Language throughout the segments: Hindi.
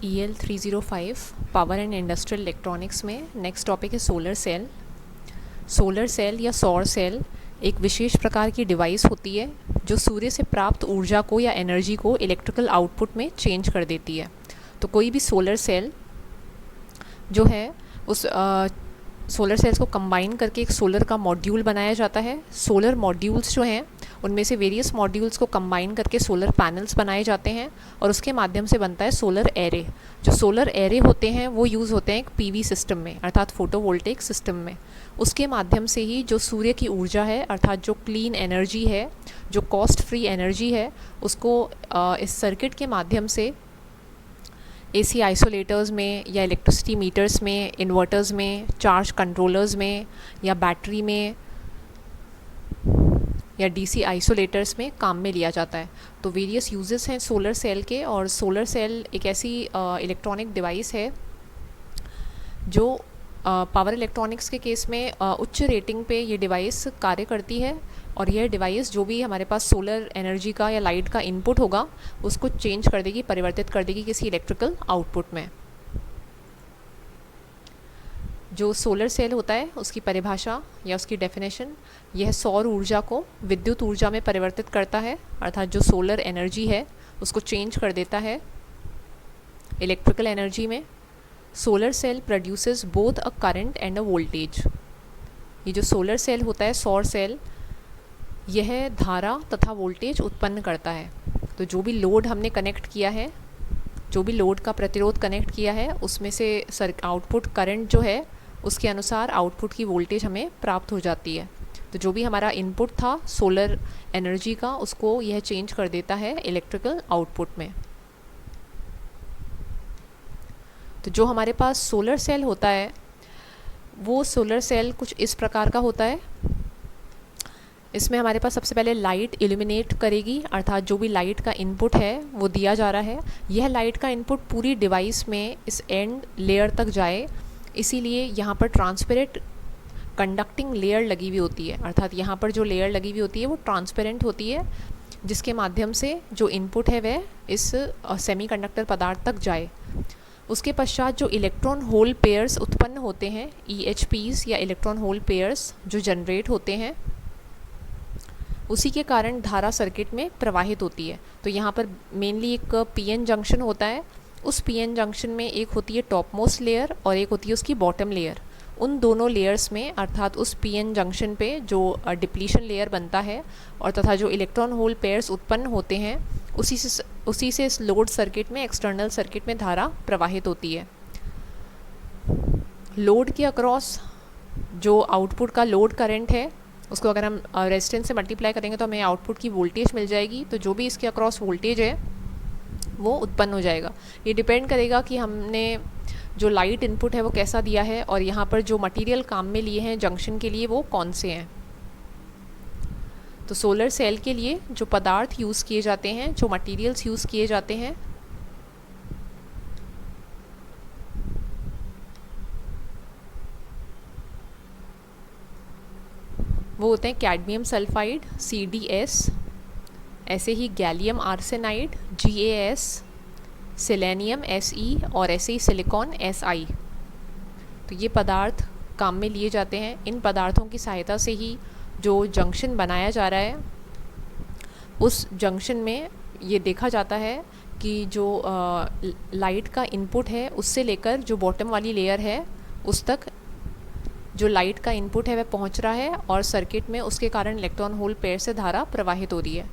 EL 305 power and industrial electronics में नेक्स्ट टॉपिक है सोलर सेल। सोलर सेल या सौर सेल एक विशेष प्रकार की डिवाइस होती है जो सूर्य से प्राप्त ऊर्जा को या एनर्जी को इलेक्ट्रिकल आउटपुट में चेंज कर देती है। तो कोई भी सोलर सेल जो है उस सोलर सेल्स को कंबाइन करके एक सोलर का मॉड्यूल बनाया जाता है। सोलर मॉड्यूल्स जो हैं उनमें से वेरियस मॉड्यूल्स को कंबाइन करके सोलर पैनल्स बनाए जाते हैं और उसके माध्यम से बनता है सोलर एरे। जो सोलर एरे होते हैं वो यूज़ होते हैं एक पीवी सिस्टम में, अर्थात फोटोवोल्टेइक सिस्टम में। उसके माध्यम से ही जो सूर्य की ऊर्जा है, अर्थात जो क्लीन एनर्जी है, जो कॉस्ट फ्री एनर्जी है, उसको इस सर्किट के माध्यम से एसी आइसोलेटर्स में या इलेक्ट्रिसिटी मीटर्स में, इन्वर्टर्स में, चार्ज कंट्रोलर्स में या बैटरी में या डीसी आइसोलेटर्स में काम में लिया जाता है। तो वेरियस यूजेस हैं सोलर सेल के, और सोलर सेल एक ऐसी इलेक्ट्रॉनिक डिवाइस है जो पावर इलेक्ट्रॉनिक्स के केस में उच्च रेटिंग पे ये डिवाइस कार्य करती है। और यह डिवाइस जो भी हमारे पास सोलर एनर्जी का या लाइट का इनपुट होगा उसको चेंज कर देगी, परिवर्तित कर देगी किसी इलेक्ट्रिकल आउटपुट में। जो सोलर सेल होता है उसकी परिभाषा या उसकी डेफिनेशन, यह सौर ऊर्जा को विद्युत ऊर्जा में परिवर्तित करता है, अर्थात जो सोलर एनर्जी है उसको चेंज कर देता है इलेक्ट्रिकल एनर्जी में। Solar cell produces both a current and a voltage. ये जो सोलर सेल होता है, सौर सेल, यह धारा तथा वोल्टेज उत्पन्न करता है। तो जो भी लोड हमने कनेक्ट किया है, जो भी लोड का प्रतिरोध कनेक्ट किया है, उसमें से आउटपुट करंट जो है उसके अनुसार आउटपुट की वोल्टेज हमें प्राप्त हो जाती है। तो जो भी हमारा इनपुट था सोलर एनर्जी का, उसको यह चेंज कर देता है इलेक्ट्रिकल आउटपुट में। तो जो हमारे पास सोलर सेल होता है वो सोलर सेल कुछ इस प्रकार का होता है। इसमें हमारे पास सबसे पहले लाइट इल्यूमिनेट करेगी, अर्थात जो भी लाइट का इनपुट है वो दिया जा रहा है, यह लाइट का इनपुट पूरी डिवाइस में इस एंड लेयर तक जाए। इसीलिए यहाँ पर ट्रांसपेरेंट कंडक्टिंग लेयर लगी हुई होती है, अर्थात यहाँ पर जो लेयर लगी हुई होती है वो ट्रांसपेरेंट होती है, जिसके माध्यम से जो इनपुट है वह इस सेमीकंडक्टर पदार्थ तक जाए। उसके पश्चात जो इलेक्ट्रॉन होल पेयर्स उत्पन्न होते हैं, EHPs या इलेक्ट्रॉन होल पेयर्स जो जनरेट होते हैं, उसी के कारण धारा सर्किट में प्रवाहित होती है। तो यहाँ पर मेनली एक PN जंक्शन होता है। उस PN जंक्शन में एक होती है टॉप मोस्ट लेयर और एक होती है उसकी बॉटम लेयर। उन दोनों लेयर्स में, अर्थात उस PN जंक्शन पे जो डिप्लीशन लेयर बनता है और तथा जो इलेक्ट्रॉन होल पेयर्स उत्पन्न होते हैं, उसी से इस लोड सर्किट में, एक्सटर्नल सर्किट में धारा प्रवाहित होती है। लोड के अक्रॉस जो आउटपुट का लोड करंट है उसको अगर हम रेजिस्टेंस से मल्टीप्लाई करेंगे तो हमें आउटपुट की वोल्टेज मिल जाएगी। तो जो भी इसके अक्रॉस वोल्टेज है वो उत्पन्न हो जाएगा। ये डिपेंड करेगा कि हमने जो लाइट इनपुट है वो कैसा दिया है और यहाँ पर जो मटेरियल काम में लिए हैं जंक्शन के लिए वो कौन से हैं। तो सोलर सेल के लिए जो पदार्थ यूज़ किए जाते हैं, जो मटेरियल्स यूज़ किए जाते हैं, वो होते हैं कैडमियम सल्फाइड CdS, ऐसे ही gallium arsenide GaS, selenium Se और ऐसे ही सिलिकॉन Si। तो ये पदार्थ काम में लिए जाते हैं। इन पदार्थों की सहायता से ही जो जंक्शन बनाया जा रहा है उस जंक्शन में ये देखा जाता है कि जो लाइट का इनपुट है उससे लेकर जो बॉटम वाली लेयर है उस तक जो लाइट का इनपुट है वह पहुंच रहा है और सर्किट में उसके कारण इलेक्ट्रॉन होल पेयर से धारा प्रवाहित हो रही है।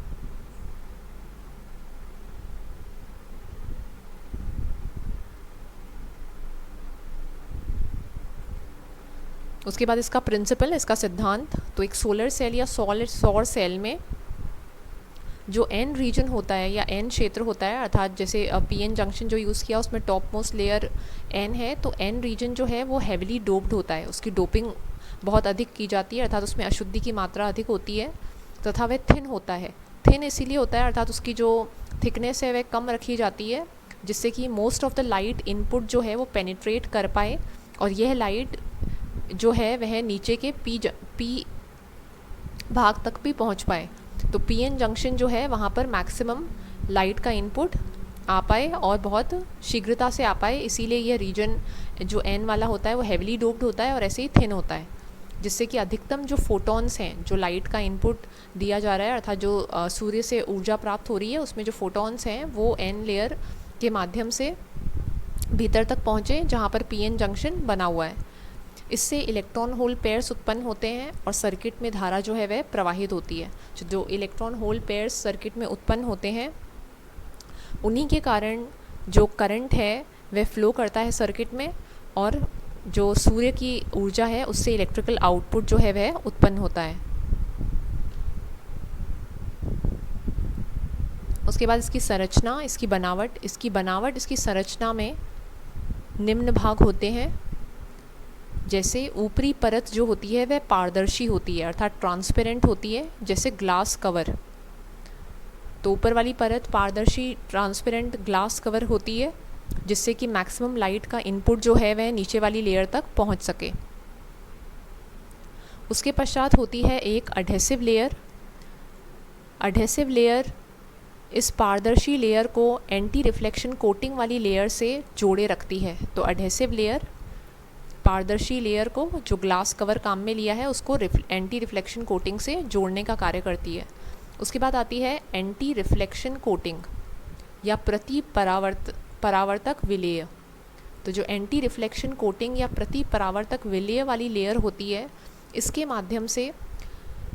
उसके बाद इसका प्रिंसिपल, इसका सिद्धांत। तो एक सोलर सेल या सौर सेल में जो एन रीजन होता है या एन क्षेत्र होता है, अर्थात जैसे PN जंक्शन जो यूज़ किया उसमें टॉप मोस्ट लेयर एन है, तो एन रीजन जो है वो हैविली डोप्ड होता है, उसकी डोपिंग बहुत अधिक की जाती है, अर्थात उसमें अशुद्धि की मात्रा अधिक होती है, तथा वह थिन होता है। थिन इसीलिए होता है अर्थात उसकी जो थिकनेस है वह कम रखी जाती है, जिससे कि most of the light input जो है वो पेनिट्रेट कर पाए और यह लाइट जो है वह नीचे के पी भाग तक भी पहुंच पाए। तो PN जंक्शन जो है वहाँ पर मैक्सिमम लाइट का इनपुट आ पाए और बहुत शीघ्रता से आ पाए, इसीलिए यह रीजन जो एन वाला होता है वो हेवली डोप्ड होता है और ऐसे ही थिन होता है, जिससे कि अधिकतम जो फोटॉन्स हैं, जो लाइट का इनपुट दिया जा रहा है अर्थात जो सूर्य से ऊर्जा प्राप्त हो रही है, उसमें जो फोटॉन्स हैं वो एन लेयर के माध्यम से भीतर तक पहुँचे जहाँ पर पीएन जंक्शन बना हुआ है। इससे इलेक्ट्रॉन होल पेयर्स उत्पन्न होते हैं और सर्किट में धारा जो है वह प्रवाहित होती है। जो इलेक्ट्रॉन होल पेयर्स सर्किट में उत्पन्न होते हैं, उन्हीं के कारण जो करंट है वह फ्लो करता है सर्किट में, और जो सूर्य की ऊर्जा है उससे इलेक्ट्रिकल आउटपुट जो है वह उत्पन्न होता है। उसके बाद इसकी संरचना, इसकी बनावट, इसकी संरचना में निम्न भाग होते हैं। जैसे ऊपरी परत जो होती है वह पारदर्शी होती है अर्थात ट्रांसपेरेंट होती है, जैसे ग्लास कवर। तो ऊपर वाली परत पारदर्शी ट्रांसपेरेंट ग्लास कवर होती है, जिससे कि मैक्सिमम लाइट का इनपुट जो है वह नीचे वाली लेयर तक पहुंच सके। उसके पश्चात होती है एक एडहेसिव लेयर। एडहेसिव लेयर इस पारदर्शी लेयर को एंटी रिफ्लेक्शन कोटिंग वाली लेयर से जोड़े रखती है। तो एडहेसिव लेयर पारदर्शी लेयर को, जो ग्लास कवर काम में लिया है, उसको एंटी रिफ्लेक्शन कोटिंग से जोड़ने का कार्य करती है। उसके बाद आती है एंटी रिफ्लेक्शन कोटिंग या परावर्तक विलेय। तो जो एंटी रिफ्लेक्शन कोटिंग या प्रति परावर्तक विलेय वाली लेयर होती है, इसके माध्यम से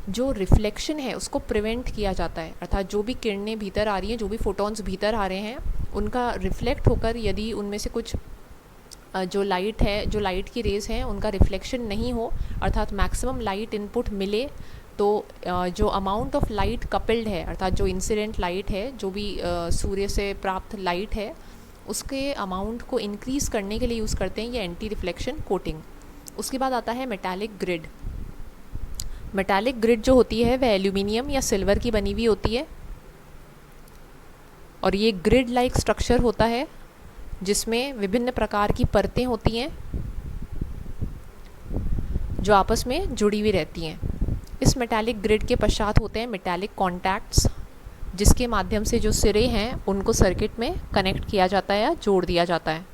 जो रिफ्लेक्शन है उसको प्रिवेंट किया जाता है, अर्थात जो भी किरणें भीतर आ रही हैं, जो भी फोटॉन्स भीतर आ रहे हैं, उनका रिफ्लेक्ट होकर यदि उनमें से कुछ जो लाइट की रेज़ हैं उनका रिफ्लेक्शन नहीं हो, अर्थात मैक्सिमम लाइट इनपुट मिले, तो जो अमाउंट ऑफ लाइट कपल्ड है, अर्थात जो इंसिडेंट लाइट है, जो भी सूर्य से प्राप्त लाइट है, उसके अमाउंट को इंक्रीज़ करने के लिए यूज़ करते हैं ये एंटी रिफ्लेक्शन कोटिंग। उसके बाद आता है मेटालिक ग्रिड। मेटालिक ग्रिड जो होती है वह एल्यूमिनियम या सिल्वर की बनी हुई होती है, और ये ग्रिड लाइक स्ट्रक्चर होता है जिसमें विभिन्न प्रकार की परतें होती हैं जो आपस में जुड़ी हुई रहती हैं। इस मेटालिक ग्रिड के पश्चात होते हैं मेटालिक कॉन्टैक्ट्स, जिसके माध्यम से जो सिरे हैं उनको सर्किट में कनेक्ट किया जाता है या जोड़ दिया जाता है।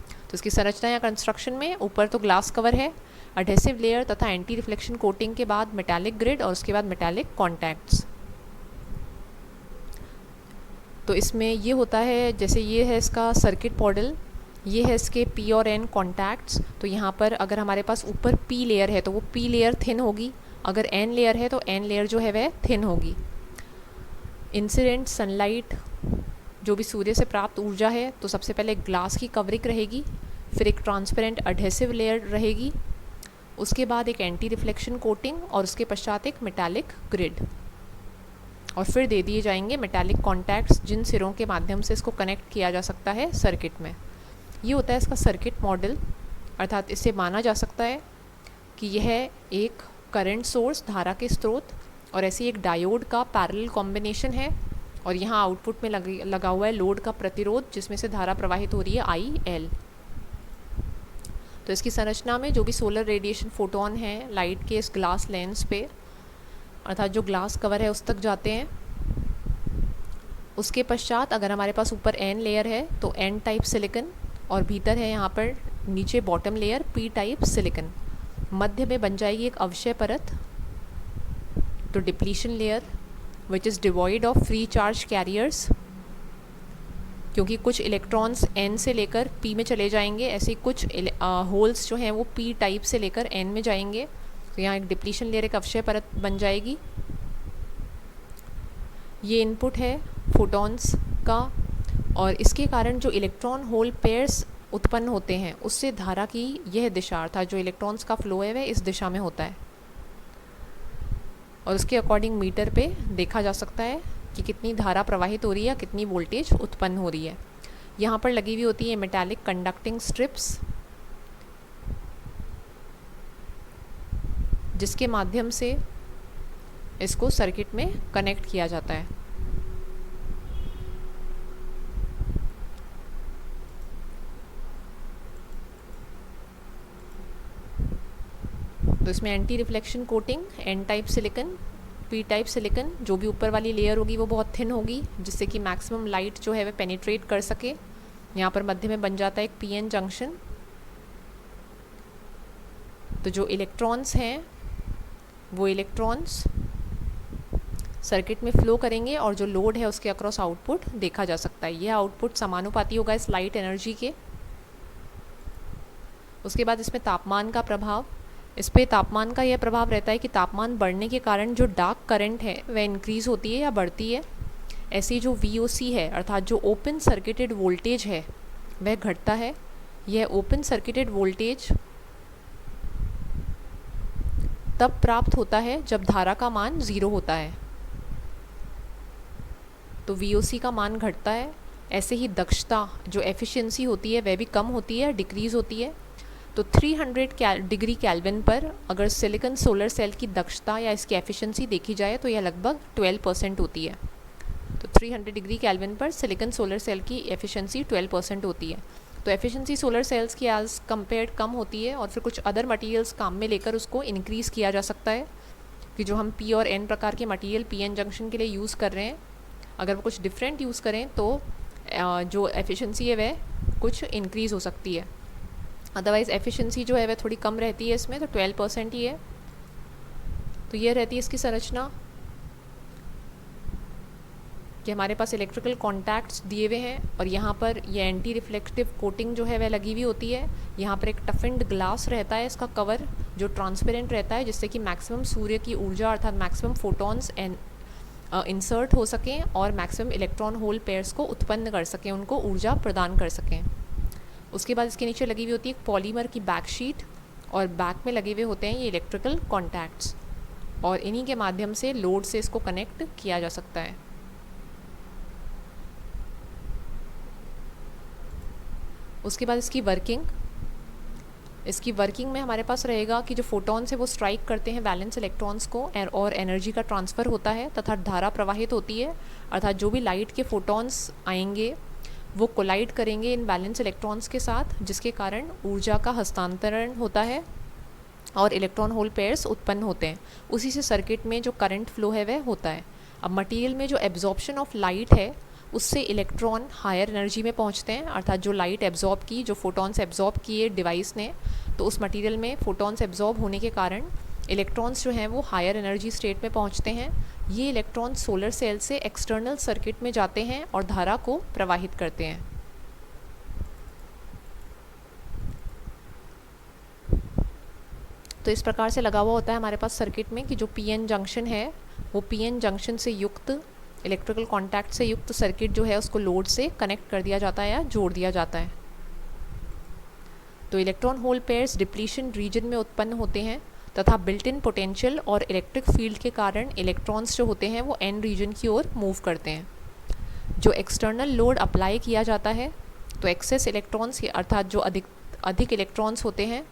तो इसकी संरचना या कंस्ट्रक्शन में ऊपर तो ग्लास कवर है, एडहेसिव लेयर तथा एंटी रिफ्लेक्शन कोटिंग के बाद मेटालिक ग्रिड और उसके बाद मेटालिक कॉन्टैक्ट्स। तो इसमें ये होता है, जैसे ये है इसका सर्किट मॉडल, ये है इसके पी और एन कॉन्टैक्ट्स। तो यहाँ पर अगर हमारे पास ऊपर पी लेयर है तो वो पी लेयर थिन होगी, अगर एन लेयर है तो एन लेयर जो है वह थिन होगी। इंसिडेंट सनलाइट, जो भी सूर्य से प्राप्त ऊर्जा है, तो सबसे पहले ग्लास की कवरिंग रहेगी, फिर एक ट्रांसपेरेंट एडहेसिव लेयर रहेगी, उसके बाद एक एंटी रिफ्लेक्शन कोटिंग और उसके पश्चात एक मेटालिक ग्रिड, और फिर दे दिए जाएंगे मेटालिक कॉन्टैक्ट्स, जिन सिरों के माध्यम से इसको कनेक्ट किया जा सकता है सर्किट में। ये होता है इसका सर्किट मॉडल, अर्थात इससे माना जा सकता है कि यह एक करंट सोर्स, धारा के स्रोत, और ऐसे एक डायोड का पैरेलल कॉम्बिनेशन है, और यहाँ आउटपुट में लगा हुआ है लोड का प्रतिरोध, जिसमें से धारा प्रवाहित हो रही है IL। तो इसकी संरचना में जो भी सोलर रेडिएशन फोटोन हैं लाइट के इस ग्लास लेंस पे, अर्थात जो ग्लास कवर है उस तक जाते हैं। उसके पश्चात अगर हमारे पास ऊपर एन लेयर है तो एन टाइप सिलिकन, और भीतर है यहाँ पर नीचे bottom layer P type silicon. मध्य में बन जाएगी एक अवक्षय परत, तो depletion layer which is devoid of free charge carriers, क्योंकि कुछ इलेक्ट्रॉन्स एन से लेकर पी में चले जाएंगे, ऐसे कुछ होल्स जो हैं वो पी टाइप से लेकर एन में जाएंगे। तो यहाँ एक डिप्लीशन लेयर, एक अवक्षय परत बन जाएगी। ये इनपुट है फोटॉन्स का, और इसके कारण जो इलेक्ट्रॉन होल पेयर्स उत्पन्न होते हैं उससे धारा की यह दिशा, अर्थात जो इलेक्ट्रॉन्स का फ्लो है वह इस दिशा में होता है, और उसके अकॉर्डिंग मीटर पे देखा जा सकता है कि कितनी धारा प्रवाहित हो रही है, कितनी वोल्टेज उत्पन्न हो रही है। यहाँ पर लगी हुई होती है मेटालिक कंडक्टिंग स्ट्रिप्स, जिसके माध्यम से इसको सर्किट में कनेक्ट किया जाता है। तो इसमें anti reflection coating, N type silicon, P type silicon, जो भी ऊपर वाली लेयर होगी वो बहुत थिन होगी, जिससे कि मैक्सिमम लाइट जो है वह पेनिट्रेट कर सके। यहाँ पर मध्य में बन जाता है एक पीएन जंक्शन। तो जो इलेक्ट्रॉन्स हैं वो इलेक्ट्रॉन्स सर्किट में फ्लो करेंगे और जो लोड है उसके अक्रॉस आउटपुट देखा जा सकता है। यह आउटपुट समानुपाती होगा इस लाइट एनर्जी के। उसके बाद इसमें तापमान का प्रभाव, इस पे तापमान का यह प्रभाव रहता है कि तापमान बढ़ने के कारण जो डार्क करंट है वह इंक्रीज़ होती है या बढ़ती है। ऐसी जो VOC है अर्थात जो ओपन सर्किटेड वोल्टेज है वह घटता है। यह ओपन सर्किटेड वोल्टेज तब प्राप्त होता है जब धारा का मान 0 होता है, तो VOC का मान घटता है। ऐसे ही दक्षता जो एफिशिएंसी होती है वह भी कम होती है, डिक्रीज़ होती है। तो 300 डिग्री केल्विन पर अगर सिलिकॉन सोलर सेल की दक्षता या इसकी एफिशिएंसी देखी जाए तो यह लगभग 12% होती है। तो 300 डिग्री केल्विन पर सिलिकॉन सोलर सेल की एफिशिएंसी 12% होती है। तो एफिशिएंसी सोलर सेल्स की एज कम्पेयर्ड कम होती है और फिर कुछ अदर मटेरियल्स काम में लेकर उसको इंक्रीज़ किया जा सकता है कि जो हम P और N प्रकार के मटेरियल PN जंक्शन के लिए यूज़ कर रहे हैं, अगर वो कुछ डिफरेंट यूज़ करें तो जो एफिशिएंसी है वह कुछ इंक्रीज़ हो सकती है। अदरवाइज़ एफिशिएंसी जो है वह थोड़ी कम रहती है इसमें, तो 12% ही है। तो ये रहती है इसकी संरचना कि हमारे पास इलेक्ट्रिकल कॉन्टैक्ट्स दिए हुए हैं और यहाँ पर ये एंटी रिफ्लेक्टिव कोटिंग जो है वह लगी हुई होती है। यहाँ पर एक टफेंड ग्लास रहता है इसका कवर जो ट्रांसपेरेंट रहता है, जिससे कि मैक्सिमम सूर्य की ऊर्जा अर्थात मैक्सिमम फोटॉन्स इंसर्ट हो सकें और मैक्सिमम इलेक्ट्रॉन होल पेयर्स को उत्पन्न कर सकें, उनको ऊर्जा प्रदान कर सकें। उसके बाद इसके नीचे लगी हुई होती है एक पॉलीमर की बैक शीट और बैक में लगे हुए होते हैं ये इलेक्ट्रिकल कॉन्टैक्ट्स और इन्हीं के माध्यम से लोड से इसको कनेक्ट किया जा सकता है। उसके बाद इसकी वर्किंग में हमारे पास रहेगा कि जो फोटॉन्स है वो स्ट्राइक करते हैं वैलेंस इलेक्ट्रॉन्स को और एनर्जी का ट्रांसफ़र होता है तथा धारा प्रवाहित होती है, अर्थात जो भी लाइट के फोटॉन्स आएंगे वो कोलाइड करेंगे इन वैलेंस इलेक्ट्रॉन्स के साथ, जिसके कारण ऊर्जा का हस्तांतरण होता है और इलेक्ट्रॉन होल पेयर्स उत्पन्न होते हैं। उसी से सर्किट में जो करंट फ्लो है वह होता है। अब मटेरियल में जो एब्जॉर्प्शन ऑफ लाइट है उससे इलेक्ट्रॉन हायर एनर्जी में पहुंचते हैं, अर्थात जो लाइट एब्जॉर्ब की, जो फोटॉन्स एब्जॉर्ब किए डिवाइस ने, तो उस मटेरियल में फोटॉन्स एब्जॉर्ब होने के कारण इलेक्ट्रॉन्स जो हैं वो हायर एनर्जी स्टेट में पहुंचते हैं। ये इलेक्ट्रॉन सोलर सेल से एक्सटर्नल सर्किट में जाते हैं और धारा को प्रवाहित करते हैं। तो इस प्रकार से लगा हुआ होता है हमारे पास सर्किट में कि जो PN जंक्शन है वो PN जंक्शन से युक्त इलेक्ट्रिकल कॉन्टैक्ट से युक्त सर्किट जो है उसको लोड से कनेक्ट कर दिया जाता है या जोड़ दिया जाता है। तो electron hole pairs depletion region में उत्पन्न होते हैं तथा बिल्ट इन पोटेंशियल और इलेक्ट्रिक फील्ड के कारण इलेक्ट्रॉन्स जो होते हैं वो N रीजन की ओर मूव करते हैं। जो एक्सटर्नल लोड अप्लाई किया जाता है तो एक्सेस इलेक्ट्रॉन्स अर्थात जो अधिक इलेक्ट्रॉन्स होते हैं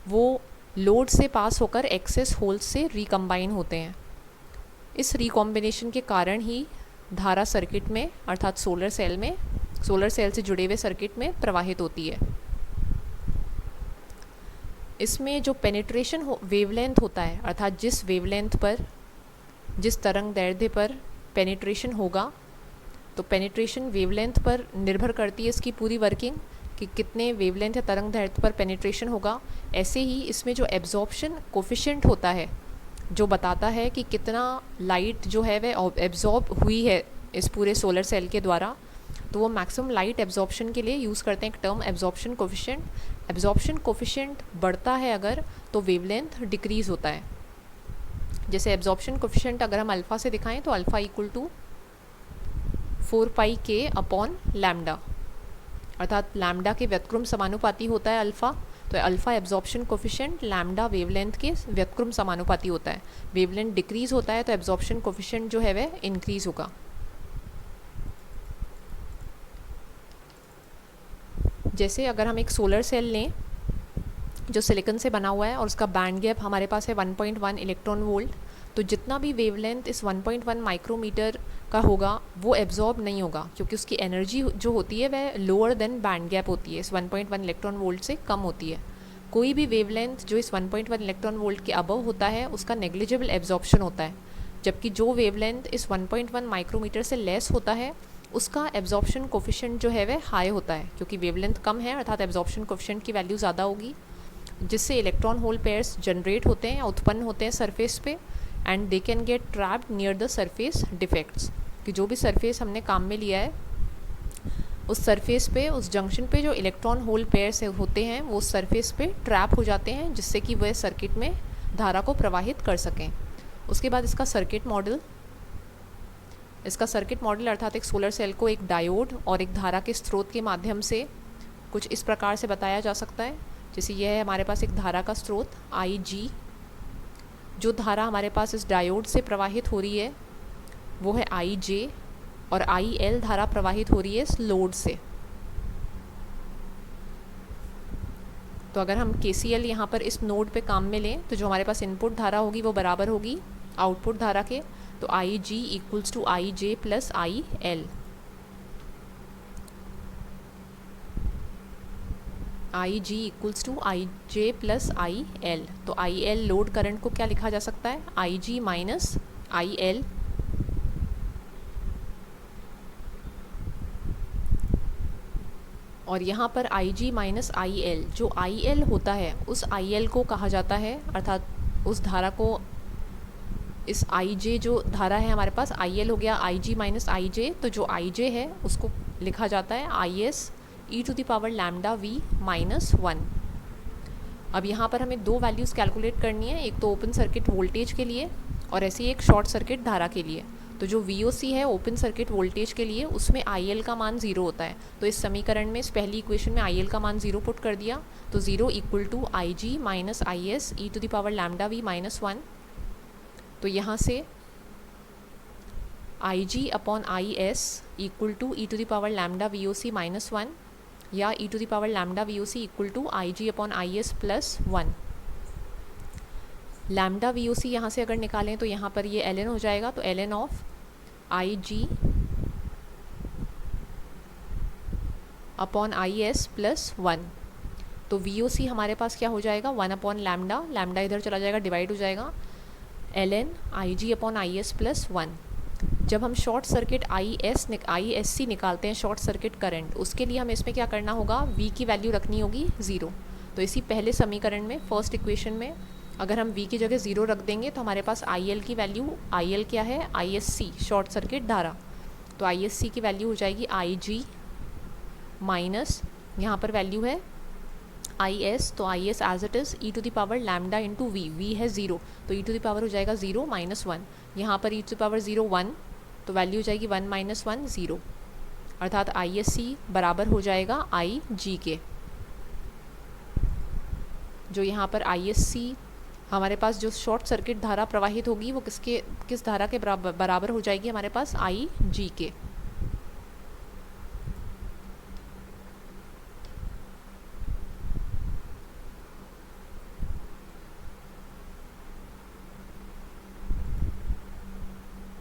वो लोड से पास होकर एक्सेस होल्स से रिकम्बाइन होते हैं। इस रिकॉम्बिनेशन के कारण ही धारा सर्किट में अर्थात सोलर सेल से जुड़े हुए सर्किट में प्रवाहित होती है। इसमें जो पेनिट्रेशन वेवलेंथ होता है अर्थात जिस वेवलेंथ पर, जिस तरंग दैर्ध्य पर पेनिट्रेशन होगा, तो पेनिट्रेशन वेवलेंथ पर निर्भर करती है इसकी पूरी वर्किंग कि कितने वेवलेंथ या तरंग दैर्ध्य पर पेनिट्रेशन होगा। ऐसे ही इसमें जो एब्जॉर्प्शन कोफिशिएंट होता है जो बताता है कि कितना लाइट जो है वह एब्जॉर्ब हुई है इस पूरे सोलर सेल के द्वारा, तो वो मैक्सिमम लाइट एब्जॉर्प्शन के लिए यूज़ करते हैं एक term absorption coefficient. Absorption coefficient बढ़ता है अगर तो वेवलेंथ डिक्रीज़ होता है। जैसे एब्जॉर्प्शन कोफिशिएंट अगर हम अल्फ़ा से दिखाएं तो अल्फ़ा इक्वल टू 4πk/λ, अर्थात लैम्डा के व्यतक्रम समानुपाती होता है अल्फ़ा। तो alpha absorption coefficient lambda wavelength के व्यतक्रम समानुपाती होता है। वेवलेंथ डिक्रीज़ होता है तो एब्जॉर्प्शन कोफिशिएंट जो है वह इंक्रीज़ होगा। जैसे अगर हम एक सोलर सेल लें जो सिलिकॉन से बना हुआ है और उसका बैंड गैप हमारे पास है 1.1 इलेक्ट्रॉन वोल्ट, तो जितना भी वेवलेंथ इस 1.1 माइक्रोमीटर का होगा वो एब्जॉर्ब नहीं होगा, क्योंकि उसकी एनर्जी जो होती है वह लोअर देन बैंड गैप होती है, इस 1.1 इलेक्ट्रॉन वोल्ट से कम होती है। कोई भी वेवलेंथ जो इस 1.1 इलेक्ट्रॉन वोल्ट के अबव होता है उसका नेग्लिजिबल एब्जॉर्प्शन होता है। जबकि जो वेवलेंथ इस 1.1 माइक्रोमीटर से लेस होता है उसका एब्जॉर्प्शन कोफिशिएंट जो है वह हाई होता है, क्योंकि वेवलेंथ कम है अर्थात एब्जॉर्प्शन कोफिशिएंट की वैल्यू ज़्यादा होगी, जिससे इलेक्ट्रॉन होल पेयर्स जनरेट होते हैं या उत्पन्न होते हैं सरफेस पे, and they can get trapped near the surface defects, कि जो भी सरफेस हमने काम में लिया है उस सरफेस पे, उस जंक्शन पे जो इलेक्ट्रॉन होल पेयर्स होते हैं वो सरफेस पे ट्रैप हो जाते हैं, जिससे कि वह सर्किट में धारा को प्रवाहित कर सकें। उसके बाद इसका सर्किट मॉडल अर्थात एक सोलर सेल को एक डायोड और एक धारा के स्रोत के माध्यम से कुछ इस प्रकार से बताया जा सकता है। जैसे यह है हमारे पास एक धारा का स्रोत IG, जो धारा हमारे पास इस डायोड से प्रवाहित हो रही है वो है IJ, और IL धारा प्रवाहित हो रही है इस लोड से। तो अगर हम KCL यहाँ पर इस नोड पे काम में लें तो जो हमारे पास इनपुट धारा होगी वो बराबर होगी आउटपुट धारा के, तो IG equals to IJ plus IL। IG equals to IJ plus IL, तो IL लोड करंट को क्या लिखा जा सकता है, IG माइनस IL, और यहाँ पर IG माइनस IL, जो IL होता है उस IL को कहा जाता है, अर्थात उस धारा को, इस IJ जो धारा है हमारे पास IL हो गया IG माइनस IJ, तो जो IJ है उसको लिखा जाता है IS e to the power lambda V minus 1। अब यहाँ पर हमें दो वैल्यूज़ कैलकुलेट करनी है, एक तो ओपन सर्किट वोल्टेज के लिए और ऐसे ही एक शॉर्ट सर्किट धारा के लिए। तो जो VOC है ओपन सर्किट वोल्टेज के लिए, उसमें IL का मान 0 होता है, तो इस समीकरण में, इस पहली इक्वेशन में IL का मान 0 पुट कर दिया, तो 0 equal to IG minus IS e to the power lambda V minus 1। तो यहाँ से IG upon IS equal to e to the power lambda VOC minus 1, या e to the power lambda VOC equal to IG upon IS plus 1। Lambda VOC यहाँ से अगर निकालें तो यहाँ पर ये ln हो जाएगा, तो ln of IG upon IS plus 1। तो VOC हमारे पास क्या हो जाएगा, 1 अपॉन लैम्डा, लैम्डा इधर चला जाएगा, डिवाइड हो जाएगा, ln IG upon IS plus 1। जब हम शॉर्ट सर्किट ISC निकालते हैं, शॉर्ट सर्किट करंट, उसके लिए हमें इसमें क्या करना होगा, V की वैल्यू रखनी होगी 0। तो इसी पहले समीकरण में, फर्स्ट इक्वेशन में, अगर हम V की जगह 0 रख देंगे तो हमारे पास IL की वैल्यू, IL क्या है, ISC शॉर्ट सर्किट धारा, तो ISC की वैल्यू हो जाएगी IG माइनस, यहाँ पर वैल्यू है IS, तो IS as it is e to the power lambda into V है 0, तो e टू द पावर हो जाएगा 0 माइनस 1, यहाँ पर e टू द पावर 0 1, तो वैल्यू हो जाएगी 1 माइनस 1 0, अर्थात ISC बराबर हो जाएगा IG के। जो यहाँ पर ISC हमारे पास जो शॉर्ट सर्किट धारा प्रवाहित होगी वो किस धारा के बराबर हो जाएगी, हमारे पास IG के।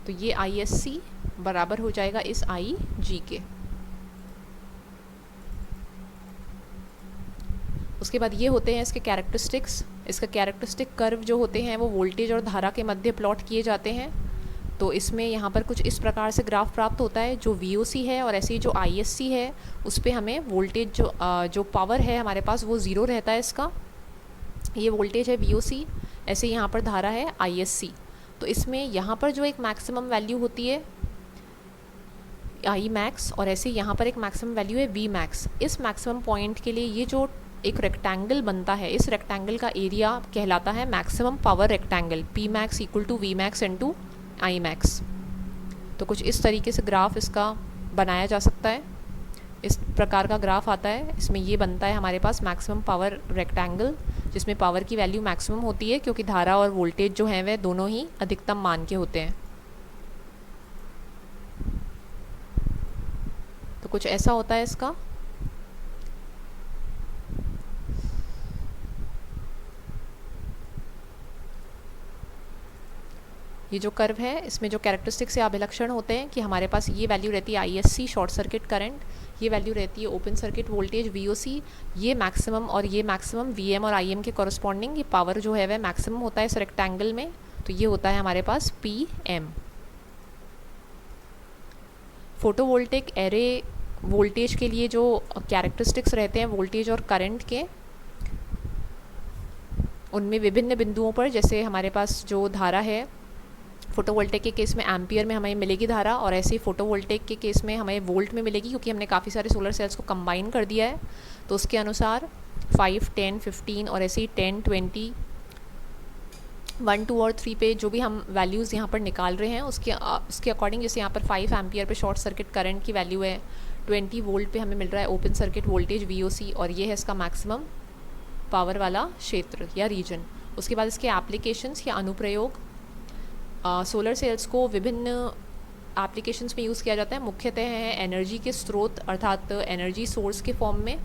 तो ये ISC बराबर हो जाएगा इस IG के। उसके बाद ये होते हैं इसके कैरेक्टरिस्टिक्स। इसका कैरेक्टरिस्टिक कर्व जो होते हैं वो वोल्टेज और धारा के मध्य प्लॉट किए जाते हैं। तो इसमें यहाँ पर कुछ इस प्रकार से ग्राफ प्राप्त होता है, जो VOC है और ऐसे ही जो ISC है उस पर हमें वोल्टेज जो पावर है हमारे पास वो 0 रहता है इसका। ये वोल्टेज है VOC, ऐसे यहाँ पर धारा है ISC। तो इसमें यहाँ पर जो एक मैक्सिमम वैल्यू होती है I max, और ऐसे यहाँ पर एक मैक्सिमम वैल्यू है V max। इस मैक्सिमम पॉइंट के लिए ये जो एक रेक्टेंगल बनता है, इस रेक्टेंगल का एरिया कहलाता है maximum power rectangle, P max equal to V max into I max। तो कुछ इस तरीके से ग्राफ इसका बनाया जा सकता है, इस प्रकार का ग्राफ आता है। इसमें ये बनता है हमारे पास मैक्सिमम पावर रेक्टेंगल, जिसमें पावर की वैल्यू मैक्सिमम होती है क्योंकि धारा और वोल्टेज जो हैं वह दोनों ही अधिकतम मान के होते हैं। तो कुछ ऐसा होता है इसका। ये जो कर्व है इसमें जो कैरेक्टरिस्टिक्स या अभिलक्षण होते हैं कि हमारे पास ये वैल्यू रहती है ISC शॉर्ट सर्किट करंट, ये वैल्यू रहती है ओपन सर्किट वोल्टेज VOC, ये मैक्सिमम और ये मैक्सिमम VM और IM के कॉरस्पॉन्डिंग ये पावर जो है वह मैक्सिमम होता है इस रेक्टेंगल में। तो ये होता है हमारे पास PM। फोटोवोल्टेक एरे वोल्टेज के लिए जो कैरेक्टरिस्टिक्स रहते हैं वोल्टेज और करंट के, उनमें विभिन्न बिंदुओं पर, जैसे हमारे पास जो धारा है फोटोवोल्टेक के केस में एम्पियर में हमें मिलेगी धारा, और ऐसे ही फोटोवोल्टेक के केस में हमें वोल्ट में मिलेगी, क्योंकि हमने काफ़ी सारे सोलर सेल्स को कंबाइन कर दिया है। तो उसके अनुसार 5, 10, 15 और ऐसे ही 10, 20, 1, 2 और 3 पे जो भी हम वैल्यूज़ यहाँ पर निकाल रहे हैं उसके अकॉर्डिंग, जैसे यहाँ पर 5 एम्पियर पे शॉर्ट सर्किट करंट की वैल्यू है, 20 वोल्ट पे हमें मिल रहा है ओपन सर्किट वोल्टेज VOC, और ये है इसका मैक्सिमम पावर वाला क्षेत्र या रीजन। उसके बाद इसके एप्लीकेशंस या अनुप्रयोग, सोलर सेल्स को विभिन्न एप्लीकेशंस में यूज़ किया जाता है। मुख्यतः है एनर्जी के स्रोत अर्थात एनर्जी सोर्स के फॉर्म में,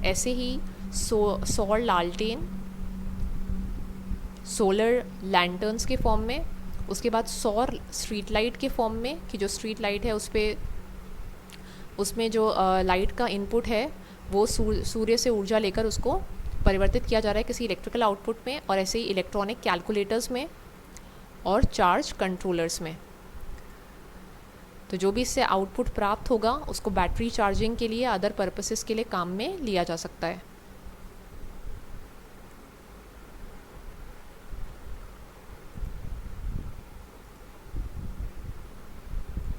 ऐसे ही सौर लालटेन, सोलर लैंटर्न्स के फॉर्म में, उसके बाद सौर स्ट्रीट लाइट के फॉर्म में, कि जो स्ट्रीट लाइट है उसमें जो लाइट का इनपुट है वो सूर्य से ऊर्जा लेकर उसको परिवर्तित किया जा रहा है किसी इलेक्ट्रिकल आउटपुट में, और ऐसे ही इलेक्ट्रॉनिक कैलकुलेटर्स में और चार्ज कंट्रोलर्स में। तो जो भी इससे आउटपुट प्राप्त होगा उसको बैटरी चार्जिंग के लिए, अदर पर्पसेस के लिए काम में लिया जा सकता है।